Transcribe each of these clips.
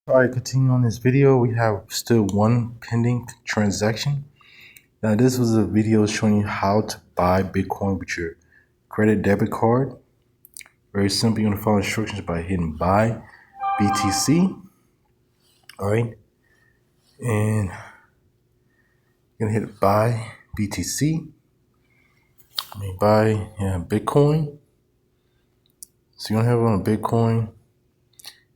All right, continuing on this video, we have still one pending transaction. Now, this was a video showing you how to buy Bitcoin with your credit debit card. Very simple. You're going to follow instructions by hitting buy BTC. All right, and you're going to hit buy BTC. Buy Bitcoin. So you're going to have it on Bitcoin.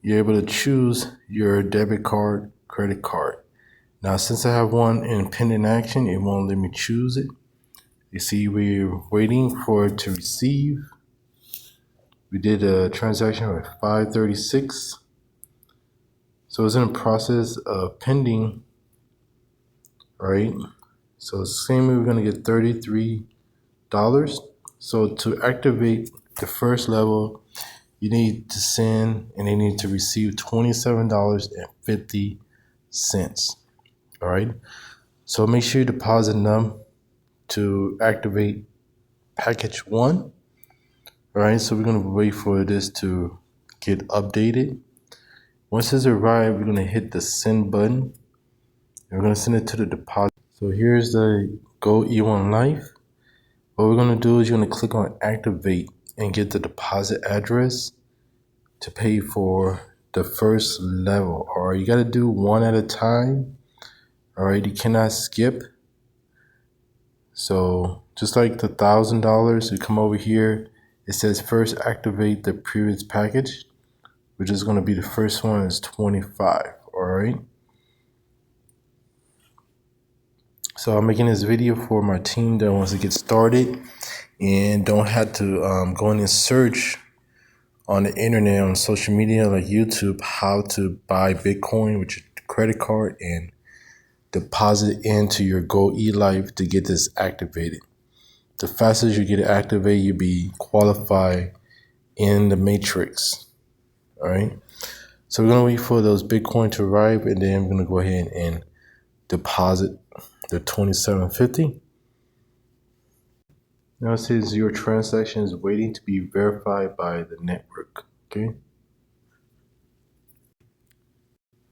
You're able to choose your debit card, credit card. Now, since I have one in pending action, it won't let me choose it. You see, we're waiting for it to receive. We did a transaction at 5:36. So it's in the process of pending, right? So same way we're gonna get $33. So to activate the first level, you need to send and they need to receive $27.50. All right. So make sure you deposit them to activate package one. All right, so we're gonna wait for this to get updated. Once it's arrived, we're gonna hit the send button. And we're gonna send it to the deposit. So here's the Go E1ULife. What we're gonna do is you're gonna click on activate and get the deposit address to pay for the first level. All right, you gotta do one at a time. All right, you cannot skip. So just like the $1,000, you come over here. It says first activate the previous package, which is going to be the first one is 25. All right. So I'm making this video for my team that wants to get started and don't have to go in and search on the internet, on social media like YouTube, how to buy Bitcoin with your credit card and deposit into your Go E1ULife to get this activated. The faster you get it activated, you'll be qualified in the matrix. All right. So we're going to wait for those Bitcoin to arrive, and then we're going to go ahead and deposit the $27.50. Now it says your transaction is waiting to be verified by the network. Okay.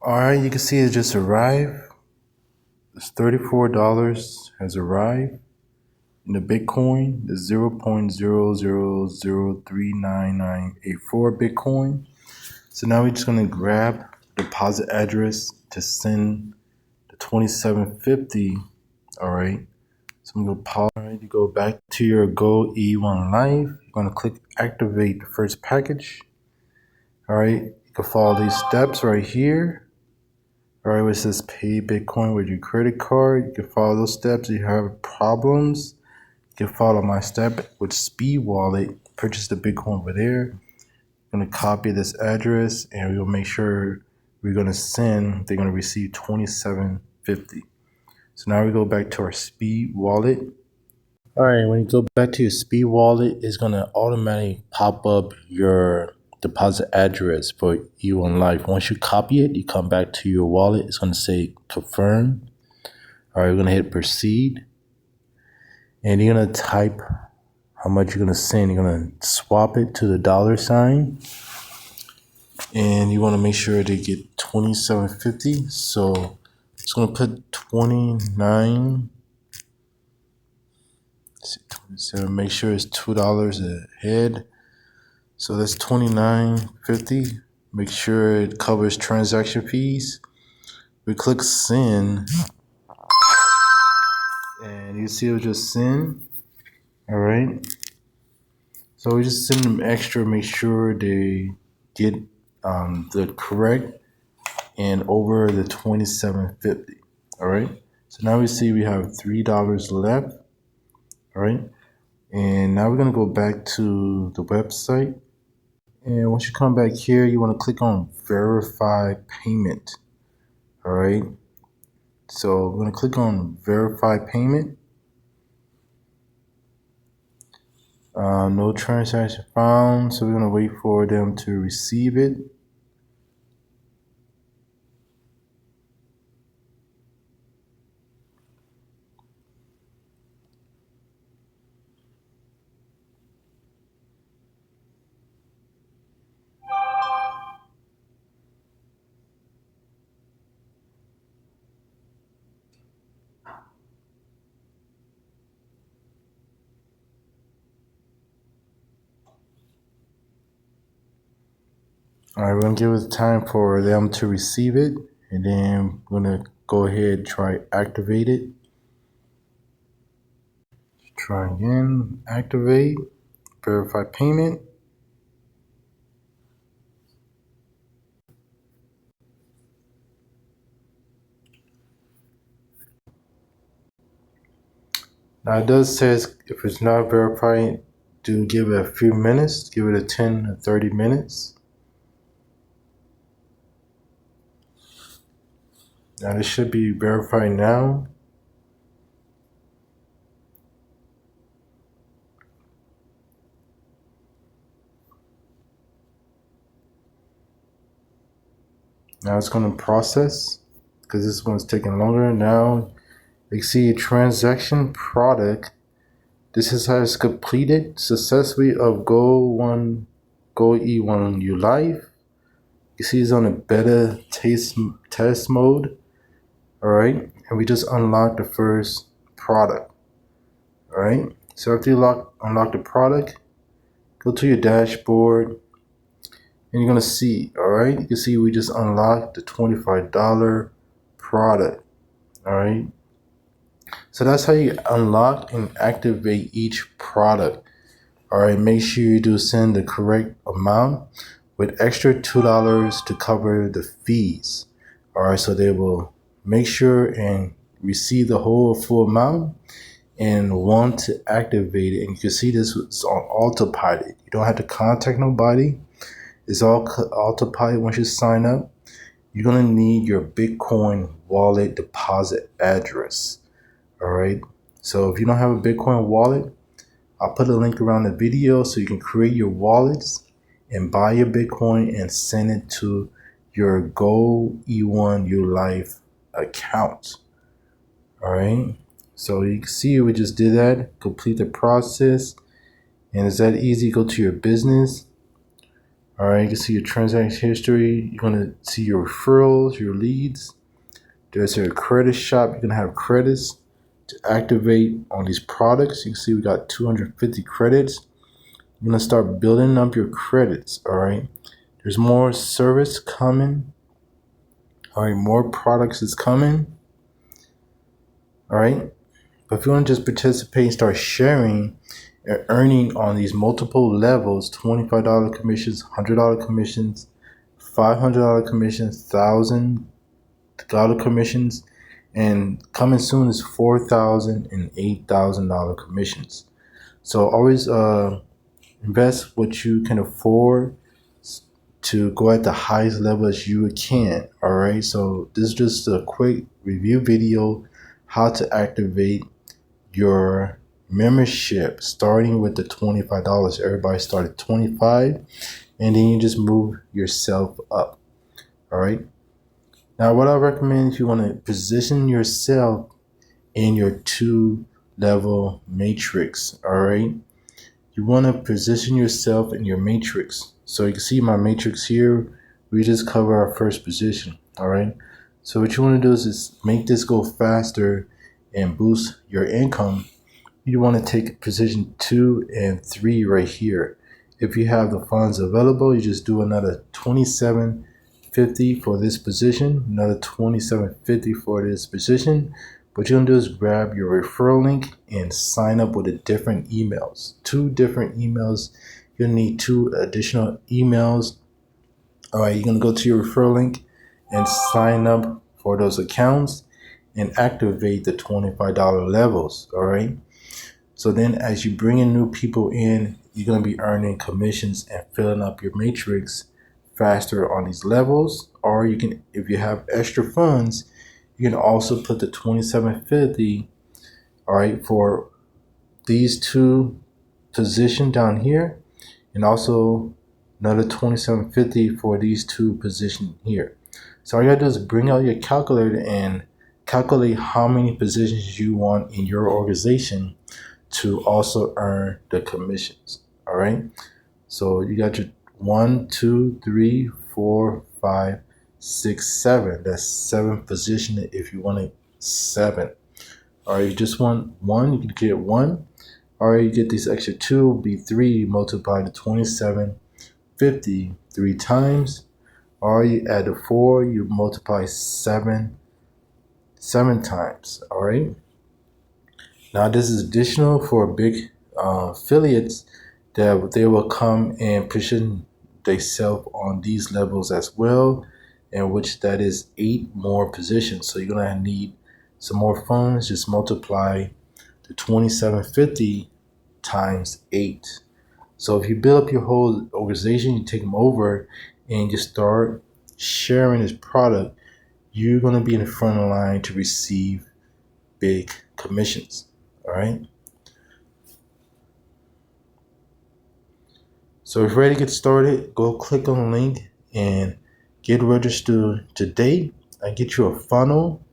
All right. You can see it just arrived. It's $34 has arrived. In the Bitcoin, the 0.00039984 Bitcoin. So now we're just going to grab the deposit address to send the $27.50. All right. So I'm going to pause. All right. You go back to your Go E1ULife. You're going to click activate the first package. All right. You can follow these steps right here. All right. Where it says pay Bitcoin with your credit card. You can follow those steps. If you have problems, you can follow my step with Speed Wallet. Purchase the Bitcoin over there. I'm going to copy this address and we'll make sure we're going to send. They're going to receive $27.50. So now we go back to our Speed Wallet. All right, when you go back to your Speed Wallet, it's going to automatically pop up your deposit address for E1ULife. Once you copy it, you come back to your wallet. It's going to say confirm. All right, we're going to hit proceed. And you're going to type how much you're going to send. You're going to swap it to the $sign. And you want to make sure they get $27.50. So it's going to put 29. 27. Make sure it's $2 a head. So that's $29.50. Make sure it covers transaction fees. We click send, and you see it'll just send. All right. So we just send them extra. Make sure they get the correct and over the $27.50. All right. So now we see we have $3 left. All right. And now we're going to go back to the website. And once you come back here, you want to click on verify payment. All right. So we're going to click on verify payment. No transaction found. So we're going to wait for them to receive it. All right, we're gonna give it time for them to receive it, and then we're gonna go ahead and try activate it. Try again, activate, verify payment. Now it does says if it's not verified, do give it a few minutes, give it a 10 or 30 minutes. Now this should be verified now. Now it's going to process because this one's taking longer. Now you see a transaction product. This is how it's completed successfully of Go E1ULife. You see it's on a beta test mode. All right, and we just unlocked the first product. All right, so after you unlock the product, go to your dashboard, and you're gonna see. All right, you can see we just unlocked the $25 product. All right, so that's how you unlock and activate each product. All right, make sure you do send the correct amount with extra $2 to cover the fees. All right, so they will make sure and receive the whole full amount and want to activate it. And you can see this is on autopilot. You don't have to contact nobody. It's all autopilot once you sign up. You're gonna need your Bitcoin wallet deposit address. All right, so if you don't have a Bitcoin wallet, I'll put a link around the video so you can create your wallets and buy your Bitcoin and send it to your Go E1ULife account. All right, so you can see we just did that. Complete the process, and it's that easy. Go to your business. All right, you can see your transaction history. You're gonna see your referrals, your leads. There's a credit shop. You're gonna have credits to activate on these products. You can see we got 250 credits. You're gonna start building up your credits. All right, there's more service coming. All right, more products is coming. All right, but if you want to just participate and start sharing and earning on these multiple levels, $25 commissions, $100 commissions, $500 commissions, $1,000 commissions, and coming soon is $4,000 and $8,000 commissions. So always invest what you can afford to go at the highest level as you can. All right, so this is just a quick review video how to activate your membership, starting with the $25. Everybody started $25, and then you just move yourself up. All right, now what I recommend, if you want to position yourself in your 2-level matrix, all right, you want to position yourself in your matrix. So you can see my matrix here. We just cover our first position. All right, so what you want to do is make this go faster and boost your income. You want to take position 2 and 3 right here. If you have the funds available, you just do another $27.50 for this position, another $27.50 for this position. What you're gonna do is grab your referral link and sign up with 2 different emails. You'll need 2 additional emails. All right, you're gonna go to your referral link and sign up for those accounts and activate the $25 levels. All right. So then as you bring in new people in, you're going to be earning commissions and filling up your matrix faster on these levels. Or you can, if you have extra funds, you can also put the $27.50, all right, for these 2 positions down here, and also another $27.50 for these 2 positions here. So all you gotta do is bring out your calculator and calculate how many positions you want in your organization to also earn the commissions. All right, so you got your 1, 2, 3, 4, 5, 6, 7. That's 7 positions if you want it 7. All right, you just want 1, you can get 1. All right, you get these extra 2, will be 3 multiplied to $27.50. 3 times. Or you add the 4, you multiply 7 times. All right. Now this is additional for big affiliates that they will come and position themselves on these levels as well, and which that is 8 more positions. So you're gonna need some more funds. Just multiply the 2750 times 8. So if you build up your whole organization, you take them over and you start sharing this product, you're gonna be in the front of the line to receive big commissions. All right. So if you're ready to get started, go click on the link and get registered today. I get you a funnel.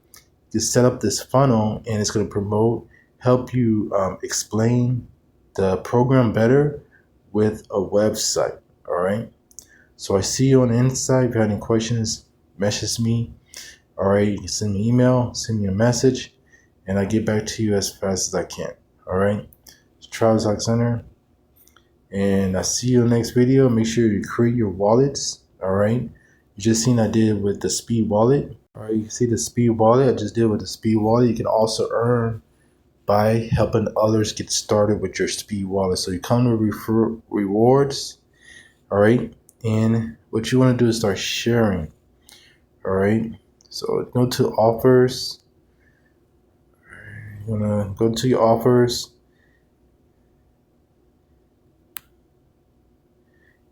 You set up this funnel and it's going to help you explain the program better with a website. All right. So I see you on the inside. If you have any questions, message me. All right. You can send me an email, send me a message, and I'll get back to you as fast as I can. All right. It's Travis Alexander. And I see you in the next video. Make sure you create your wallets. All right. You just seen I did with the Speed Wallet. All right. You can see the Speed Wallet. I just did with the Speed Wallet. You can also earn by helping others get started with your Speed Wallet. So you come to rewards. All right. And what you want to do is start sharing. All right. So go to offers. You want to go to your offers.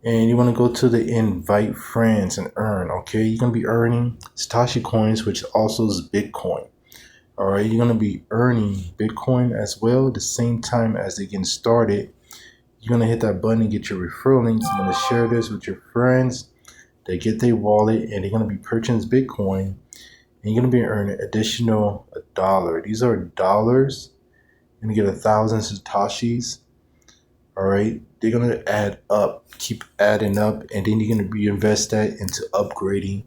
And you want to go to the invite friends and earn. Okay, you're going to be earning Satoshi coins, which also is Bitcoin. All right, you're going to be earning Bitcoin as well at the same time as they get started. You're going to hit that button and get your referral links. You're going to share this with your friends. They get their wallet and they're going to be purchasing Bitcoin. And you're going to be earning additional $1. These are dollars. You're going to get 1,000 Satoshis. All right, they're going to add up, keep adding up, and then you're going to reinvest that into upgrading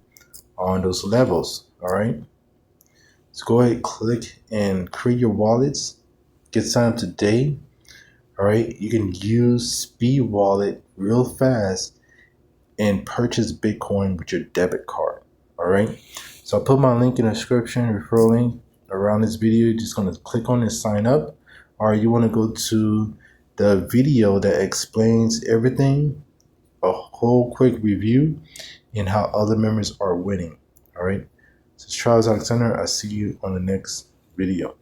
on those levels. All right, so go ahead, click and create your wallets. Get signed up today. All right, you can use Speed Wallet real fast and purchase Bitcoin with your debit card. All right, so I'll put my link in the description, referral link around this video. You're just going to click on and sign up. Or you want to go to the video that explains everything, a whole quick review, and how other members are winning. All right. So it's Charles Alexander. I'll see you on the next video.